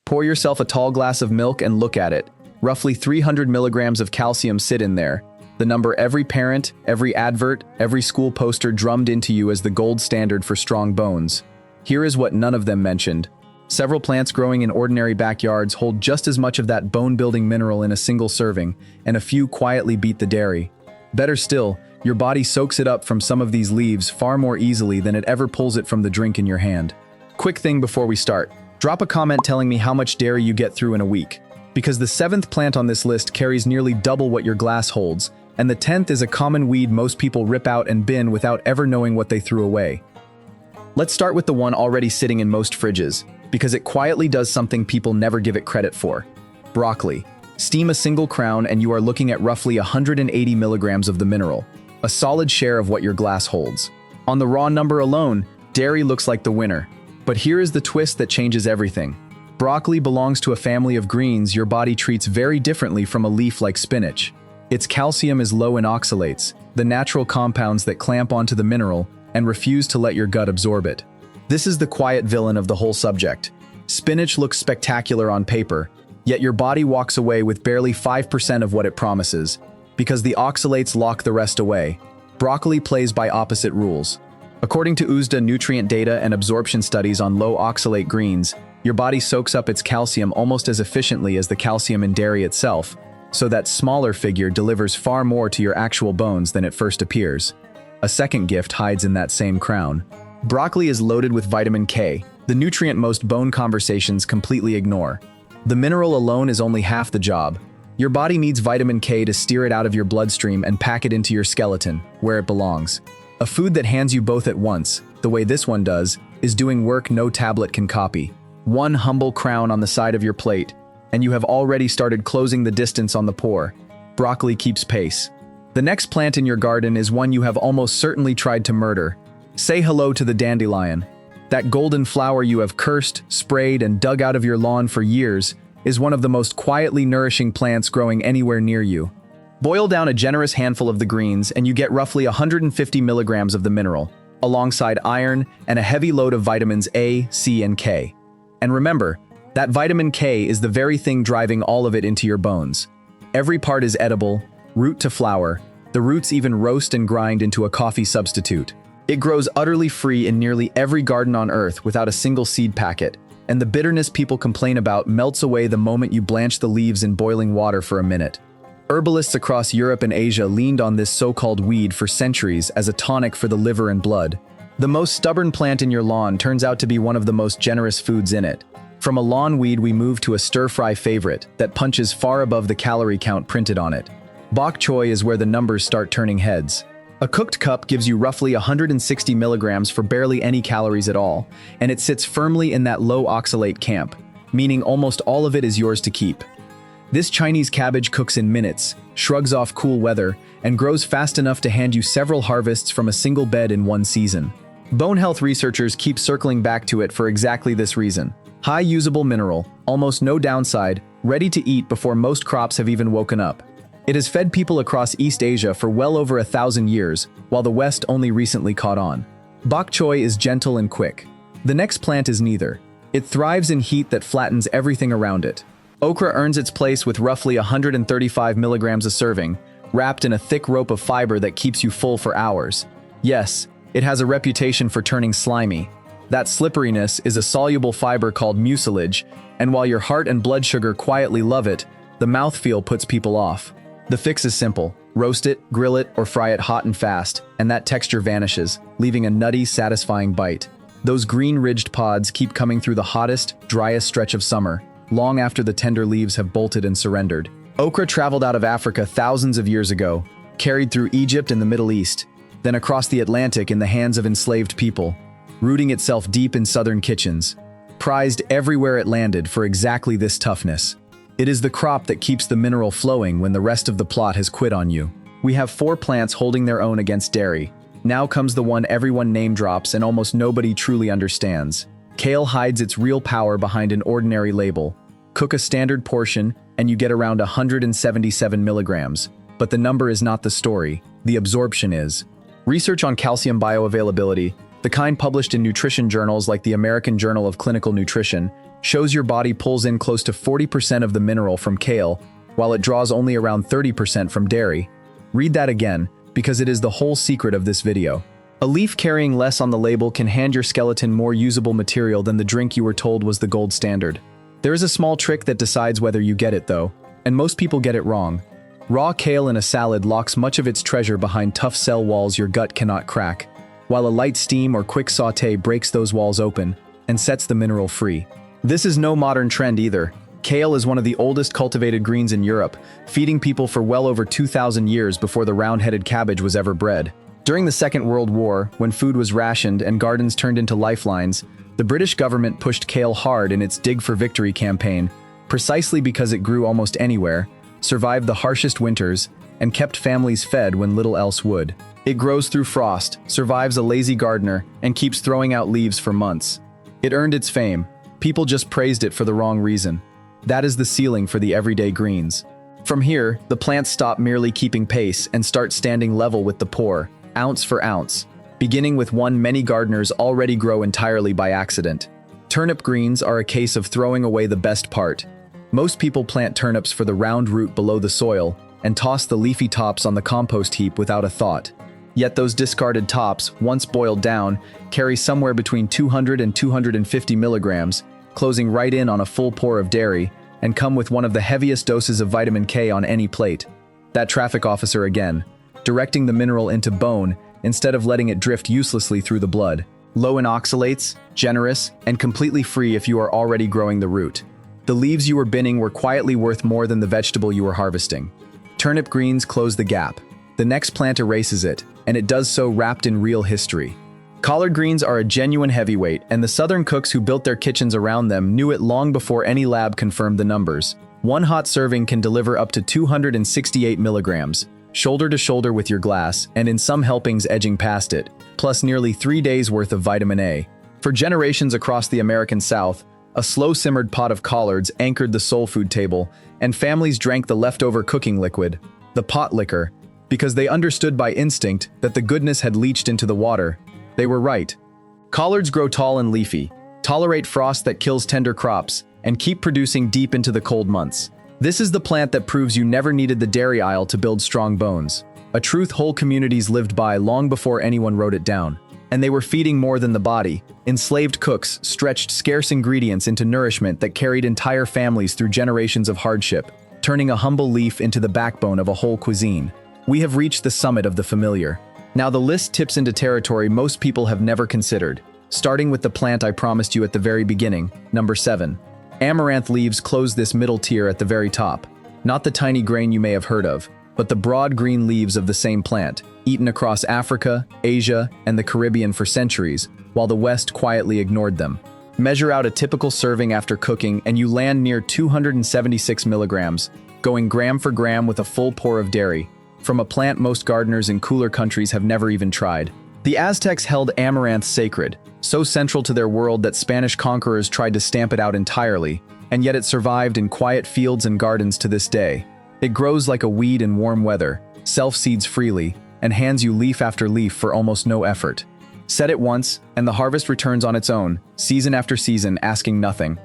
Pour yourself a tall glass of milk and look at it. Roughly 300 milligrams of calcium sit in there. The number every parent, every advert, every school poster drummed into you as the gold standard for strong bones. Here is what none of them mentioned. Several plants growing in ordinary backyards hold just as much of that bone-building mineral in a single serving, and a few quietly beat the dairy. Better still, your body soaks it up from some of these leaves far more easily than it ever pulls it from the drink in your hand. Quick thing before we start. Drop a comment telling me how much dairy you get through in a week, because the 7th plant on this list carries nearly double what your glass holds, and the 10th is a common weed most people rip out and bin without ever knowing what they threw away. Let's start with the one already sitting in most fridges, because it quietly does something people never give it credit for. Broccoli. Steam a single crown and you are looking at roughly 180 milligrams of the mineral, a solid share of what your glass holds. On the raw number alone, dairy looks like the winner. But here is the twist that changes everything. Broccoli belongs to a family of greens your body treats very differently from a leaf like spinach. Its calcium is low in oxalates, the natural compounds that clamp onto the mineral and refuse to let your gut absorb it. This is the quiet villain of the whole subject. Spinach looks spectacular on paper, yet your body walks away with barely 5% of what it promises, because the oxalates lock the rest away. Broccoli plays by opposite rules. According to USDA nutrient data and absorption studies on low oxalate greens, your body soaks up its calcium almost as efficiently as the calcium in dairy itself, so that smaller figure delivers far more to your actual bones than it first appears. A second gift hides in that same crown. Broccoli is loaded with vitamin K, the nutrient most bone conversations completely ignore. The mineral alone is only half the job. Your body needs vitamin K to steer it out of your bloodstream and pack it into your skeleton, where it belongs. A food that hands you both at once, the way this one does, is doing work no tablet can copy. One humble crown on the side of your plate, and you have already started closing the distance on the pour. Broccoli keeps pace. The next plant in your garden is one you have almost certainly tried to murder. Say hello to the dandelion. That golden flower you have cursed, sprayed, and dug out of your lawn for years is one of the most quietly nourishing plants growing anywhere near you. Boil down a generous handful of the greens and you get roughly 150 milligrams of the mineral, alongside iron and a heavy load of vitamins A, C, and K. And remember, that vitamin K is the very thing driving all of it into your bones. Every part is edible, root to flower. The roots even roast and grind into a coffee substitute. It grows utterly free in nearly every garden on Earth without a single seed packet, and the bitterness people complain about melts away the moment you blanch the leaves in boiling water for a minute. Herbalists across Europe and Asia leaned on this so-called weed for centuries as a tonic for the liver and blood. The most stubborn plant in your lawn turns out to be one of the most generous foods in it. From a lawn weed we move to a stir-fry favorite that punches far above the calorie count printed on it. Bok choy is where the numbers start turning heads. A cooked cup gives you roughly 160 milligrams for barely any calories at all, and it sits firmly in that low oxalate camp, meaning almost all of it is yours to keep. This Chinese cabbage cooks in minutes, shrugs off cool weather, and grows fast enough to hand you several harvests from a single bed in one season. Bone health researchers keep circling back to it for exactly this reason. High usable mineral, almost no downside, ready to eat before most crops have even woken up. It has fed people across East Asia for well over 1,000 years, while the West only recently caught on. Bok choy is gentle and quick. The next plant is neither. It thrives in heat that flattens everything around it. Okra earns its place with roughly 135 milligrams a serving, wrapped in a thick rope of fiber that keeps you full for hours. Yes, it has a reputation for turning slimy. That slipperiness is a soluble fiber called mucilage, and while your heart and blood sugar quietly love it, the mouthfeel puts people off. The fix is simple. Roast it, grill it, or fry it hot and fast, and that texture vanishes, leaving a nutty, satisfying bite. Those green-ridged pods keep coming through the hottest, driest stretch of summer, long after the tender leaves have bolted and surrendered. Okra traveled out of Africa thousands of years ago, carried through Egypt and the Middle East, then across the Atlantic in the hands of enslaved people, rooting itself deep in southern kitchens, prized everywhere it landed for exactly this toughness. It is the crop that keeps the mineral flowing when the rest of the plot has quit on you. We have 4 plants holding their own against dairy. Now comes the one everyone name drops and almost nobody truly understands. Kale hides its real power behind an ordinary label. Cook a standard portion and you get around 177 milligrams. But the number is not the story, the absorption is. Research on calcium bioavailability, the kind published in nutrition journals like the American Journal of Clinical Nutrition, shows your body pulls in close to 40% of the mineral from kale, while it draws only around 30% from dairy. Read that again, because it is the whole secret of this video. A leaf carrying less on the label can hand your skeleton more usable material than the drink you were told was the gold standard. There is a small trick that decides whether you get it though, and most people get it wrong. Raw kale in a salad locks much of its treasure behind tough cell walls your gut cannot crack, while a light steam or quick sauté breaks those walls open and sets the mineral free. This is no modern trend either. Kale is one of the oldest cultivated greens in Europe, feeding people for well over 2,000 years before the round-headed cabbage was ever bred. During the Second World War, when food was rationed and gardens turned into lifelines, the British government pushed kale hard in its Dig for Victory campaign, precisely because it grew almost anywhere, survived the harshest winters, and kept families fed when little else would. It grows through frost, survives a lazy gardener, and keeps throwing out leaves for months. It earned its fame. People just praised it for the wrong reason. That is the ceiling for the everyday greens. From here, the plants stop merely keeping pace and start standing level with the poor, ounce for ounce. Beginning with one many gardeners already grow entirely by accident. Turnip greens are a case of throwing away the best part. Most people plant turnips for the round root below the soil and toss the leafy tops on the compost heap without a thought. Yet those discarded tops, once boiled down, carry somewhere between 200 and 250 milligrams, closing right in on a full pour of dairy, and come with one of the heaviest doses of vitamin K on any plate. That traffic officer again, directing the mineral into bone instead of letting it drift uselessly through the blood. Low in oxalates, generous, and completely free if you are already growing the root. The leaves you were binning were quietly worth more than the vegetable you were harvesting. Turnip greens close the gap. The next plant erases it, and it does so wrapped in real history. Collard greens are a genuine heavyweight, and the southern cooks who built their kitchens around them knew it long before any lab confirmed the numbers. One hot serving can deliver up to 268 milligrams, shoulder to shoulder with your glass, and in some helpings edging past it, plus nearly 3 days worth of vitamin A. For generations across the American South, a slow-simmered pot of collards anchored the soul food table, and families drank the leftover cooking liquid, the pot liquor, because they understood by instinct that the goodness had leached into the water. They were right. Collards grow tall and leafy, tolerate frost that kills tender crops, and keep producing deep into the cold months. This is the plant that proves you never needed the dairy aisle to build strong bones, a truth whole communities lived by long before anyone wrote it down. And they were feeding more than the body. Enslaved cooks stretched scarce ingredients into nourishment that carried entire families through generations of hardship, turning a humble leaf into the backbone of a whole cuisine. We have reached the summit of the familiar. Now the list tips into territory most people have never considered, starting with the plant I promised you at the very beginning, number 7. Amaranth leaves close this middle tier at the very top. Not the tiny grain you may have heard of, but the broad green leaves of the same plant, eaten across Africa, Asia, and the Caribbean for centuries, while the West quietly ignored them. Measure out a typical serving after cooking and you land near 276 milligrams, going gram for gram with a full pour of dairy, from a plant most gardeners in cooler countries have never even tried. The Aztecs held amaranth sacred, so central to their world that Spanish conquerors tried to stamp it out entirely, and yet it survived in quiet fields and gardens to this day. It grows like a weed in warm weather, self-seeds freely, and hands you leaf after leaf for almost no effort. Set it once, and the harvest returns on its own, season after season, asking nothing.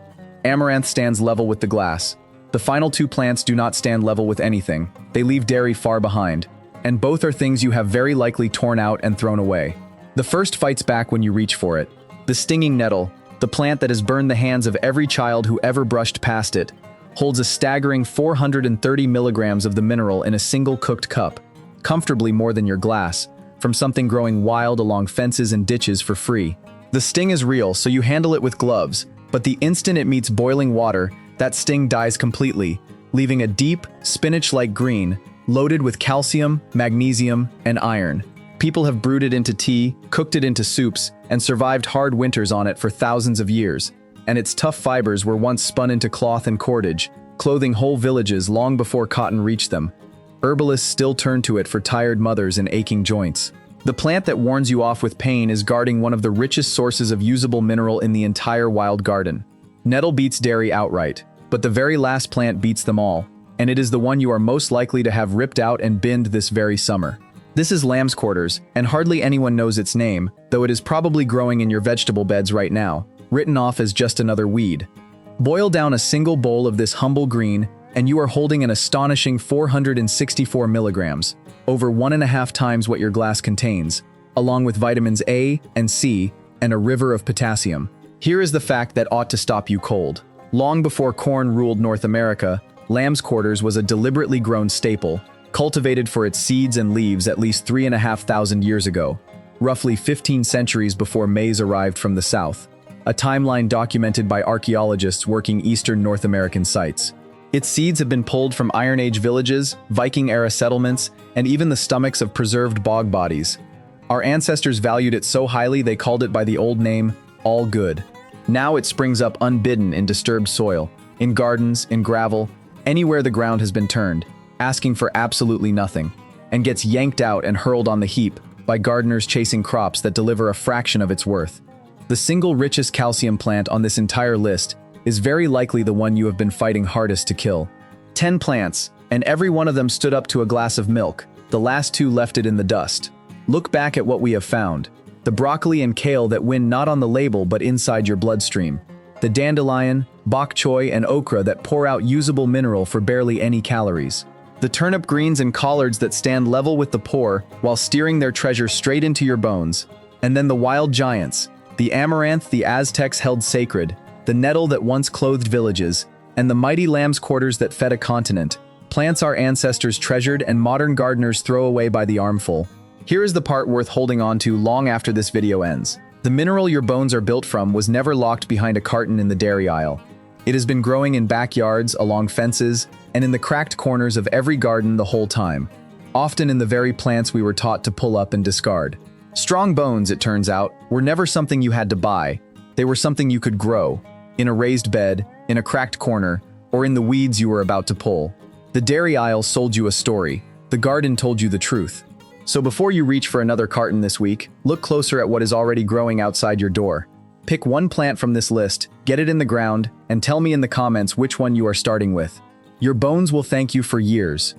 Amaranth stands level with the glass. The final two plants do not stand level with anything. They leave dairy far behind. And both are things you have very likely torn out and thrown away. The first fights back when you reach for it. The stinging nettle, the plant that has burned the hands of every child who ever brushed past it, holds a staggering 430 milligrams of the mineral in a single cooked cup, comfortably more than your glass, from something growing wild along fences and ditches for free. The sting is real, so you handle it with gloves, but the instant it meets boiling water, that sting dies completely, leaving a deep, spinach-like green, loaded with calcium, magnesium, and iron. People have brewed it into tea, cooked it into soups, and survived hard winters on it for thousands of years. And its tough fibers were once spun into cloth and cordage, clothing whole villages long before cotton reached them. Herbalists still turn to it for tired mothers and aching joints. The plant that warns you off with pain is guarding one of the richest sources of usable mineral in the entire wild garden. Nettle beats dairy outright, but the very last plant beats them all, and it is the one you are most likely to have ripped out and binned this very summer. This is Lambsquarters, and hardly anyone knows its name, though it is probably growing in your vegetable beds right now, written off as just another weed. Boil down a single bowl of this humble green, and you are holding an astonishing 464 milligrams, over 1.5 times what your glass contains, along with vitamins A and C and a river of potassium. Here is the fact that ought to stop you cold. Long before corn ruled North America, Lambsquarters was a deliberately grown staple, cultivated for its seeds and leaves at least 3,500 years ago, roughly 15 centuries before maize arrived from the south, a timeline documented by archaeologists working eastern North American sites. Its seeds have been pulled from Iron Age villages, Viking-era settlements, and even the stomachs of preserved bog bodies. Our ancestors valued it so highly they called it by the old name, all good. Now it springs up unbidden in disturbed soil, in gardens, in gravel, anywhere the ground has been turned, asking for absolutely nothing, and gets yanked out and hurled on the heap by gardeners chasing crops that deliver a fraction of its worth. The single richest calcium plant on this entire list is very likely the one you have been fighting hardest to kill. 10 plants, and every one of them stood up to a glass of milk. The last 2 left it in the dust. Look back at what we have found. The broccoli and kale that win not on the label but inside your bloodstream. The dandelion, bok choy, and okra that pour out usable mineral for barely any calories. The turnip greens and collards that stand level with the poor while steering their treasure straight into your bones. And then the wild giants, the amaranth the Aztecs held sacred, the nettle that once clothed villages, and the mighty lambsquarters that fed a continent. Plants our ancestors treasured and modern gardeners throw away by the armful. Here is the part worth holding on to long after this video ends. The mineral your bones are built from was never locked behind a carton in the dairy aisle. It has been growing in backyards, along fences, and in the cracked corners of every garden the whole time, often in the very plants we were taught to pull up and discard. Strong bones, it turns out, were never something you had to buy. They were something you could grow, in a raised bed, in a cracked corner, or in the weeds you were about to pull. The dairy aisle sold you a story. The garden told you the truth. So before you reach for another carton this week, look closer at what is already growing outside your door. Pick one plant from this list, get it in the ground, and tell me in the comments which one you are starting with. Your bones will thank you for years.